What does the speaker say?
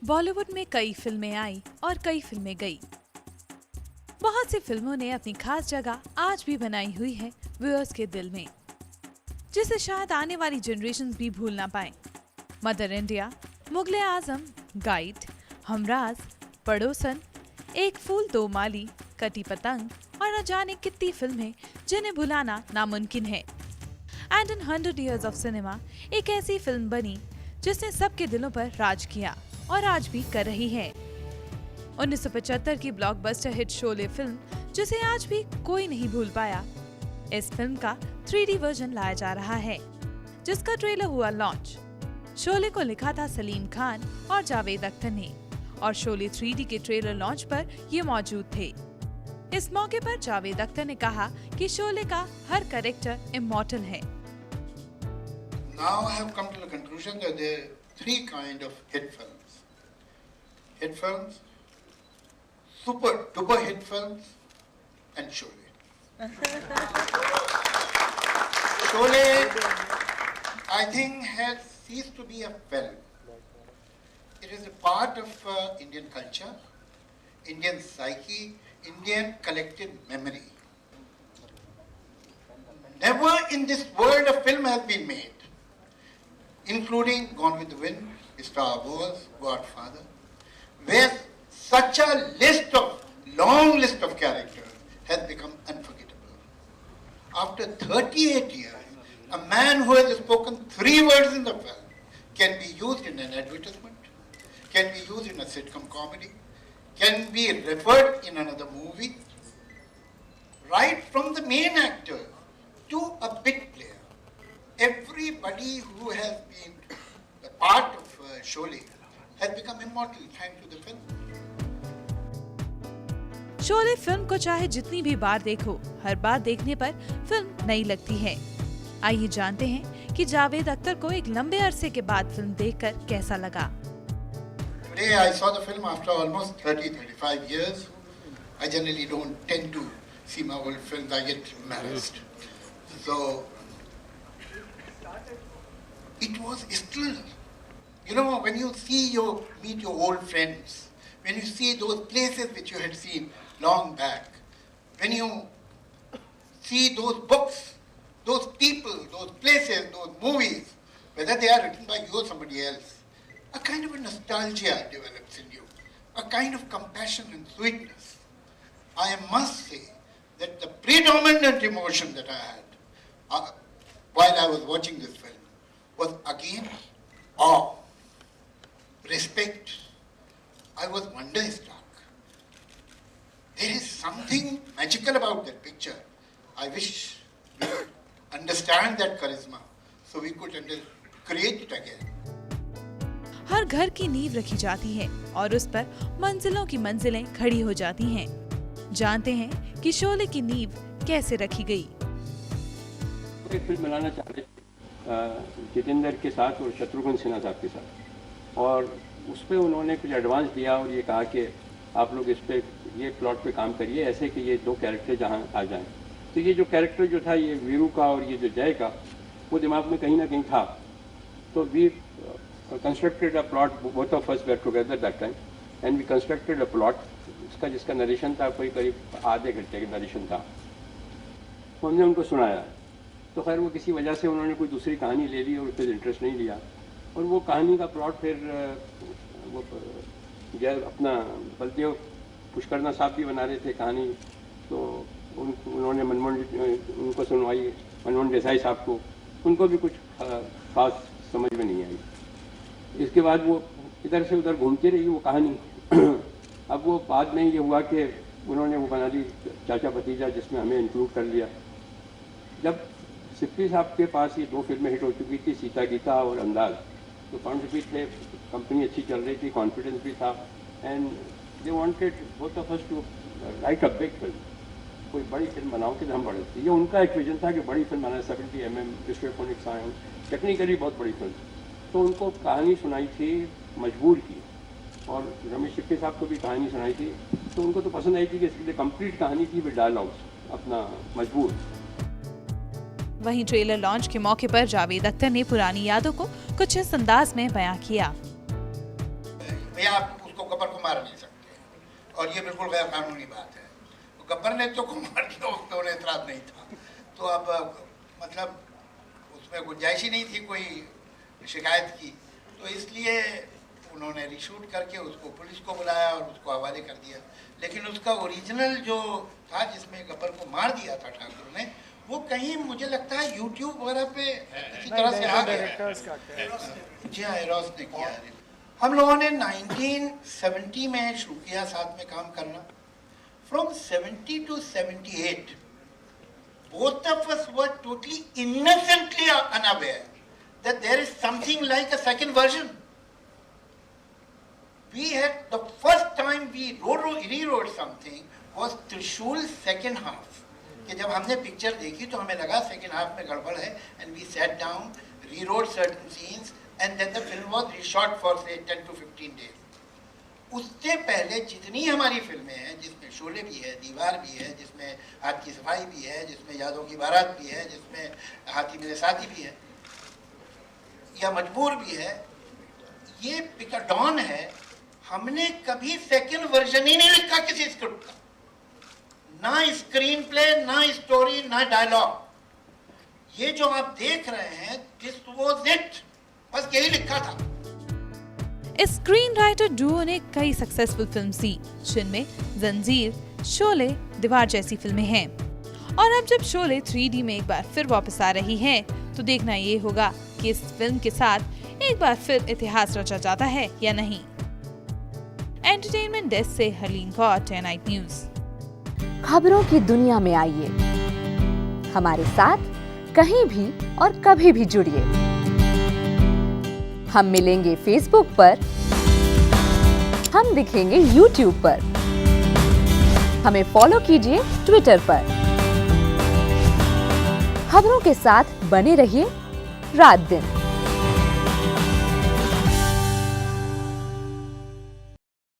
बॉलीवुड में कई फिल्में आई और कई फिल्में गई। बहुत सी फिल्मों ने अपनी खास जगह आज भी बनाई हुई है व्यूअर्स के दिल में, जिसे शायद आने वाली जनरेशन भी भूल ना पाए। मदर इंडिया, मुगले आजम, गाइड, हमराज, पड़ोसन, एक फूल दो माली, कटी पतंग और न जाने कितनी फिल्में जिन्हें भुलाना नामुमकिन है। And in 100 Years of cinema एक ऐसी फिल्म बनी जिसने सबके दिलों पर राज किया और आज भी कर रही है। 1975 की ब्लॉकबस्टर हिट शोले फिल्म, जिसे आज भी कोई नहीं भूल पाया। इस फिल्म का 3D वर्जन लाया जा रहा है, जिसका ट्रेलर हुआ लॉन्च। शोले को लिखा था सलीम खान और जावेद अख्तर ने, और शोले 3D के ट्रेलर लॉन्च पर ये मौजूद थे। इस मौके पर जावेद अख्तर ने कहा कि शोले का हर कैरेक्टर इमॉर्टल है। Now I have come to the conclusion that there are three kind of hit films. Hit films, super duper hit films, and Sholay. Sholay, I think, has ceased to be a film. It is a part of Indian culture, Indian psyche, Indian collective memory. Never in this world a film has been made, including Gone with the Wind, Star Wars, Godfather, where such a long list of characters has become unforgettable. After 38 years, a man who has spoken 3 words in the film can be used in an advertisement, can be used in a sitcom comedy, can be referred in another movie, right from the main actor to a bit player. Everybody who has been a part of Sholay has become immortal thanks to the film. Sholay film को चाहे जितनी भी बार देखो, हर बार देखने पर film नई लगती है। आइए जानते हैं कि जावेद अख्तर को एक लंबे अरसे के बाद फिल्म देखकर कैसा लगा। Today I saw the film after almost 30-35 years. I generally don't tend to see my old films. I get embarrassed. So it was still, when you meet your old friends, when you see those places which you had seen long back, when you see those books, those people, those places, those movies, whether they are written by you or somebody else, a kind of a nostalgia develops in you, a kind of compassion and sweetness. I must say that the predominant emotion that I had while I was watching this film was again awe, respect. I was wonderstruck. There is something magical about that picture. I wish we could understand that charisma so we could create it again. हर घर की नींव रखी जाती है और उस पर मंजिलों की मंजिलें खड़ी हो जाती हैं। जानते हैं कि शोले की नींव कैसे रखी गई। एक फिल्म बनाना चाह रहे जितेंद्र के साथ और शत्रुघ्न सिन्हा साहब के साथ, और उस पर उन्होंने कुछ एडवांस दिया और ये कहा कि आप लोग इस पे ये प्लॉट पे काम करिए ऐसे कि ये 2 कैरेक्टर जहाँ आ जाएं। तो ये जो कैरेक्टर जो था, ये वीरू का और ये जो जय का, वो दिमाग में कहीं ना कहीं था। तो we constructed a plot, both of us were together that time, and we constructed a plot जिसका नरेशन था, कोई करीब आधे घंटे का नरेशन था। हमने उनको सुनाया, तो खैर वो किसी वजह से उन्होंने कोई दूसरी कहानी ले ली और उस पर इंटरेस्ट नहीं लिया, और वो कहानी का प्लॉट फिर वो अपना बलदेव पुष्करना साहब भी बना रहे थे कहानी, तो उन्होंने उनको सुनवाई, मनमोहन देसाई साहब को, उनको भी कुछ खास समझ में नहीं आई। इसके बाद वो इधर से उधर घूमती रही वो कहानी। अब वो बाद में ये हुआ कि उन्होंने वो बना दी चाचा भतीजा, जिसमें हमें इंक्लूड कर लिया। जब सिप्पी साहब के पास ये 2 फिल्में हिट हो चुकी थी, सीता गीता और अंदाज, तो फंड्स भी थे, कंपनी अच्छी चल रही थी, कॉन्फिडेंस भी था, and they wanted both of us to write a big film, कोई बड़ी फिल्म बनाओ कि हम बड़े थे। ये उनका एक विजन था कि बड़ी फिल्म बनाए, 70 mm स्टेफोनिक साउंड, टेक्निकली बहुत बड़ी फिल्म। तो उनको कहानी सुनाई थी मजबूर की, और रमेश सिप्पी साहब को भी कहानी सुनाई थी, तो उनको तो पसंद आई थी कि इसके लिए कंप्लीट कहानी थी विद डायलॉग्स अपना मजबूर। वहीं ट्रेलर लॉन्च के मौके पर जावेद अख्तर ने पुरानी यादों को कुछ इस अंदाज में बयां किया। भैया आप उसको गब्बर को मार नहीं सकते और ये बिल्कुल गैर कानूनी बात है। तो गब्बर ने तो को मार दिया, उस पर उन्हें एतराज़ नहीं था। तो अब मतलब उसमें गुंजाइश ही नहीं थी कोई शिकायत की, तो इसलिए उन्होंने रीशूट करके उसको पुलिस को बुलाया और उसको हवाले कर दिया। लेकिन उसका ओरिजिनल जो था जिसमें गब्बर को मार दिया था ठाकुर ने, वो कहीं मुझे लगता है यूट्यूब वगैरह पे इसी तरह से आ गया। जी हाँ, एरोस ने किया है। हम लोगों ने 1970 में शुरू किया साथ में काम करना। From 70 to 78 both of us were totally innocently unaware that there is something like a second version. We had the first time we rewrote something was Trishul's second half. कि जब हमने पिक्चर देखी तो हमें लगा सेकेंड हाफ में गड़बड़ है, and we sat down, rewrote certain scenes, and then the film was reshot for say 10 to 15 days. उससे पहले जितनी हमारी फिल्में हैं, जिसमें शोले भी है, दीवार भी है, जिसमें हाथ की सफाई भी है, जिसमें यादों की बारात भी है, जिसमें हाथी मेरे साथी भी है, या मजबूर भी है, ये पिक्चर डॉन है, हमने कभी सेकंड वर्जन ही नहीं लिखा किसी स्क्रिप्ट का, ना स्क्रीन प्ले, ना स्टोरी, ना डायलॉग। ये जो आप देख रहे हैं, दिस वाज इट, बस यही लिखा था। इस स्क्रीन राइटर डुओ ने कई सक्सेसफुल फिल्म्स दी, जिनमें जंजीर, शोले, दीवार जैसी फिल्में हैं। और अब जब शोले 3D में एक बार फिर वापस आ रही है, तो देखना ये होगा कि इस फिल्म के साथ एक बार फिर इतिहास रचा जाता है या नहीं। एंटरटेनमेंट डेस्क से हरलीन कौर, 10 नाइट न्यूज। खबरों की दुनिया में आइए, हमारे साथ कहीं भी और कभी भी जुड़िए। हम मिलेंगे फेसबुक पर, हम दिखेंगे यूट्यूब पर, हमें फॉलो कीजिए ट्विटर पर। खबरों के साथ बने रहिए रात दिन।